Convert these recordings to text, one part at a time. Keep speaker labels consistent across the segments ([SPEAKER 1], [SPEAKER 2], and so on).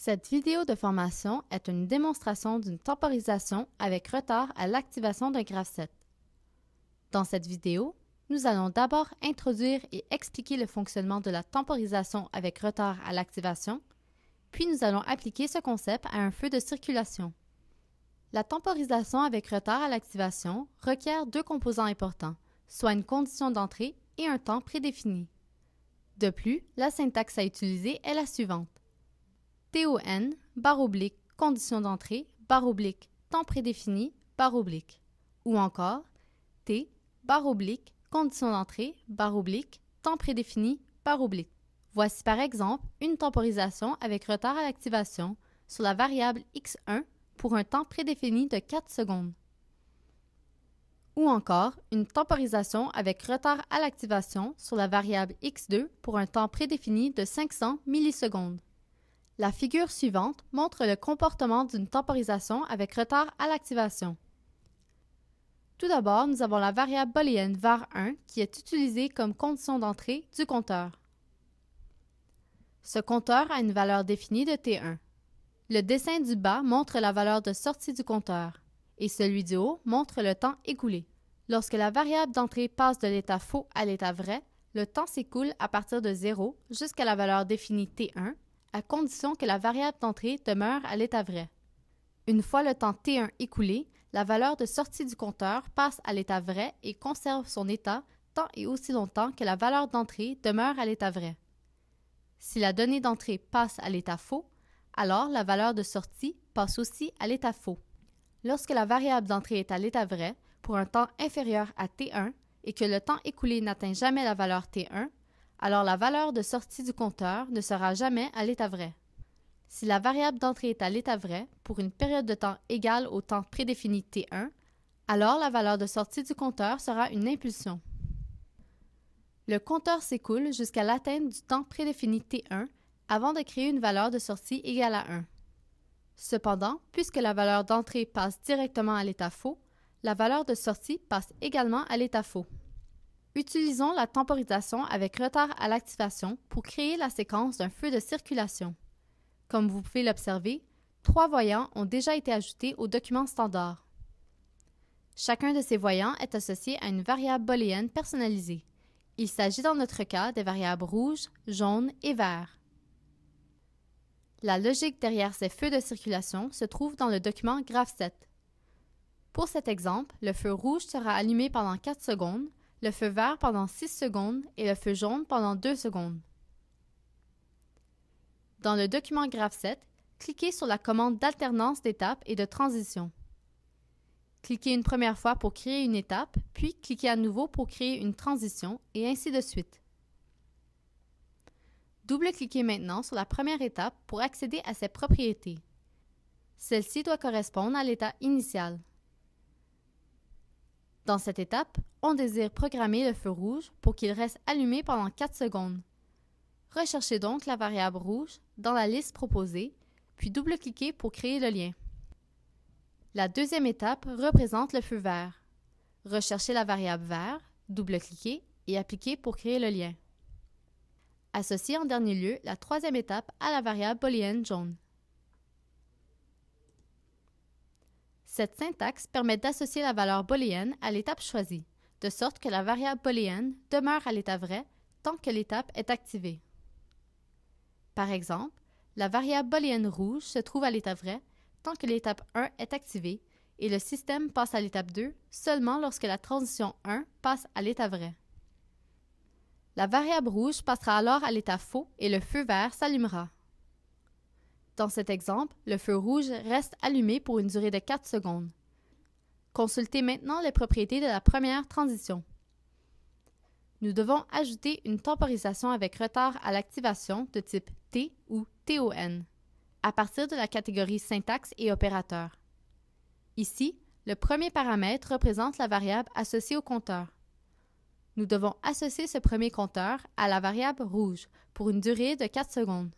[SPEAKER 1] Cette vidéo de formation est une démonstration d'une temporisation avec retard à l'activation d'un graph-set. Dans cette vidéo, nous allons d'abord introduire et expliquer le fonctionnement de la temporisation avec retard à l'activation, puis nous allons appliquer ce concept à un feu de circulation. La temporisation avec retard à l'activation requiert deux composants importants, soit une condition d'entrée et un temps prédéfini. De plus, la syntaxe à utiliser est la suivante. TON, barre oblique, condition d'entrée, barre oblique, temps prédéfini, barre oblique. Ou encore T, barre oblique, condition d'entrée, barre oblique, temps prédéfini, barre oblique. Voici par exemple une temporisation avec retard à l'activation sur la variable x1 pour un temps prédéfini de 4 secondes. Ou encore une temporisation avec retard à l'activation sur la variable x2 pour un temps prédéfini de 500 millisecondes. La figure suivante montre le comportement d'une temporisation avec retard à l'activation. Tout d'abord, nous avons la variable booléenne var1 qui est utilisée comme condition d'entrée du compteur. Ce compteur a une valeur définie de T1. Le dessin du bas montre la valeur de sortie du compteur et celui du haut montre le temps écoulé. Lorsque la variable d'entrée passe de l'état faux à l'état vrai, le temps s'écoule à partir de 0 jusqu'à la valeur définie T1, à condition que la variable d'entrée demeure à l'état vrai. Une fois le temps T1 écoulé, la valeur de sortie du compteur passe à l'état vrai et conserve son état tant et aussi longtemps que la valeur d'entrée demeure à l'état vrai. Si la donnée d'entrée passe à l'état faux, alors la valeur de sortie passe aussi à l'état faux. Lorsque la variable d'entrée est à l'état vrai, pour un temps inférieur à T1 et que le temps écoulé n'atteint jamais la valeur T1, alors la valeur de sortie du compteur ne sera jamais à l'état vrai. Si la variable d'entrée est à l'état vrai pour une période de temps égale au temps prédéfini T1, alors la valeur de sortie du compteur sera une impulsion. Le compteur s'écoule jusqu'à l'atteinte du temps prédéfini T1 avant de créer une valeur de sortie égale à 1. Cependant, puisque la valeur d'entrée passe directement à l'état faux, la valeur de sortie passe également à l'état faux. Utilisons la temporisation avec retard à l'activation pour créer la séquence d'un feu de circulation. Comme vous pouvez l'observer, 3 voyants ont déjà été ajoutés au document standard. Chacun de ces voyants est associé à une variable booléenne personnalisée. Il s'agit dans notre cas des variables rouge, jaune et vert. La logique derrière ces feux de circulation se trouve dans le document graph-set. Pour cet exemple, le feu rouge sera allumé pendant 4 secondes, le feu vert pendant 6 secondes et le feu jaune pendant 2 secondes. Dans le document graph-set, cliquez sur la commande d'alternance d'étapes et de transition. Cliquez une première fois pour créer une étape, puis cliquez à nouveau pour créer une transition, et ainsi de suite. Double-cliquez maintenant sur la première étape pour accéder à ses propriétés. Celle-ci doit correspondre à l'état initial. Dans cette étape, on désire programmer le feu rouge pour qu'il reste allumé pendant 4 secondes. Recherchez donc la variable rouge dans la liste proposée, puis double-cliquez pour créer le lien. La deuxième étape représente le feu vert. Recherchez la variable vert, double-cliquez et appliquez pour créer le lien. Associez en dernier lieu la troisième étape à la variable booléenne jaune. Cette syntaxe permet d'associer la valeur booléenne à l'étape choisie, de sorte que la variable booléenne demeure à l'état vrai tant que l'étape est activée. Par exemple, la variable booléenne rouge se trouve à l'état vrai tant que l'étape 1 est activée et le système passe à l'étape 2 seulement lorsque la transition 1 passe à l'état vrai. La variable rouge passera alors à l'état faux et le feu vert s'allumera. Dans cet exemple, le feu rouge reste allumé pour une durée de 4 secondes. Consultez maintenant les propriétés de la première transition. Nous devons ajouter une temporisation avec retard à l'activation de type T ou TON, à partir de la catégorie syntaxe et opérateur. Ici, le premier paramètre représente la variable associée au compteur. Nous devons associer ce premier compteur à la variable rouge pour une durée de 4 secondes.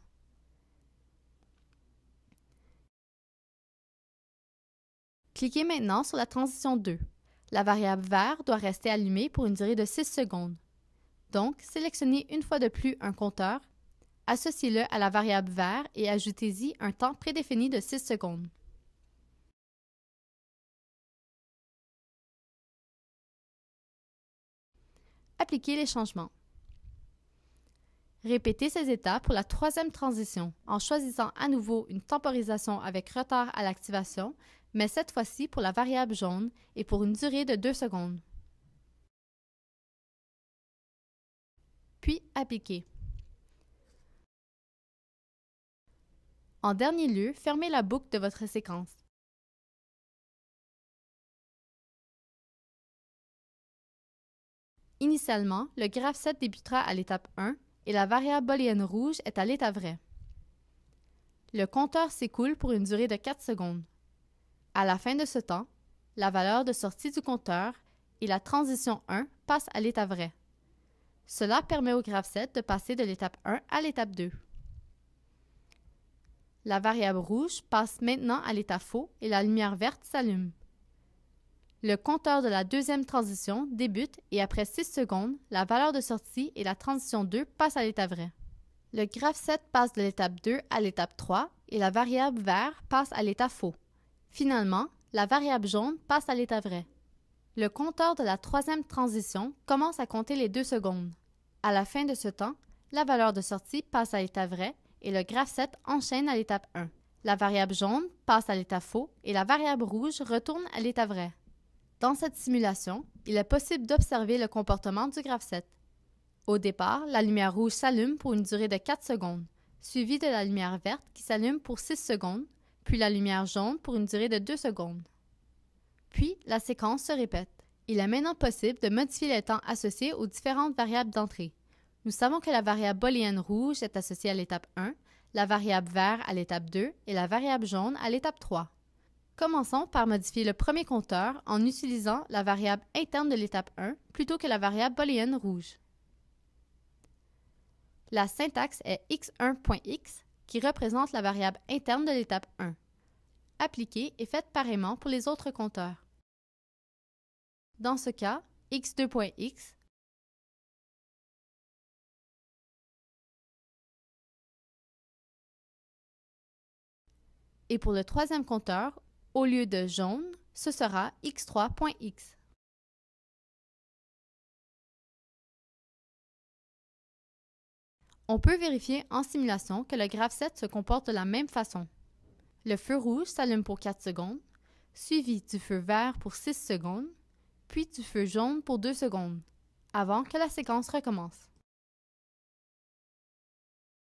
[SPEAKER 1] Cliquez maintenant sur la transition 2. La variable vert doit rester allumée pour une durée de 6 secondes. Donc, sélectionnez une fois de plus un compteur, Associez-le à la variable vert et ajoutez-y un temps prédéfini de 6 secondes. Appliquez les changements. Répétez ces étapes pour la troisième transition en choisissant à nouveau une temporisation avec retard à l'activation, mais cette fois-ci pour la variable jaune et pour une durée de 2 secondes. Puis appliquez. En dernier lieu, fermez la boucle de votre séquence. Initialement, le graphe 7 débutera à l'étape 1 et la variable booléenne rouge est à l'état vrai. Le compteur s'écoule pour une durée de 4 secondes. À la fin de ce temps, la valeur de sortie du compteur et la transition 1 passent à l'état vrai. Cela permet au graphe 7 de passer de l'étape 1 à l'étape 2. La variable rouge passe maintenant à l'état faux et la lumière verte s'allume. Le compteur de la deuxième transition débute et après 6 secondes, la valeur de sortie et la transition 2 passent à l'état vrai. Le graphe 7 passe de l'étape 2 à l'étape 3 et la variable vert passe à l'état faux. Finalement, la variable jaune passe à l'état vrai. Le compteur de la troisième transition commence à compter les 2 secondes. À la fin de ce temps, la valeur de sortie passe à l'état vrai et le graphe 7 enchaîne à l'étape 1. La variable jaune passe à l'état faux et la variable rouge retourne à l'état vrai. Dans cette simulation, il est possible d'observer le comportement du graphe 7. Au départ, la lumière rouge s'allume pour une durée de 4 secondes, suivie de la lumière verte qui s'allume pour 6 secondes, puis la lumière jaune pour une durée de 2 secondes. Puis, la séquence se répète. Il est maintenant possible de modifier les temps associés aux différentes variables d'entrée. Nous savons que la variable booléenne rouge est associée à l'étape 1, la variable vert à l'étape 2 et la variable jaune à l'étape 3. Commençons par modifier le premier compteur en utilisant la variable interne de l'étape 1 plutôt que la variable booléenne rouge. La syntaxe est x1.x qui représente la variable interne de l'étape 1. Appliquez et faites pareillement pour les autres compteurs. Dans ce cas, x2.x et pour le troisième compteur, au lieu de jaune, ce sera x3.x. On peut vérifier en simulation que le graphe 7 se comporte de la même façon. Le feu rouge s'allume pour 4 secondes, suivi du feu vert pour 6 secondes, puis du feu jaune pour 2 secondes, avant que la séquence recommence.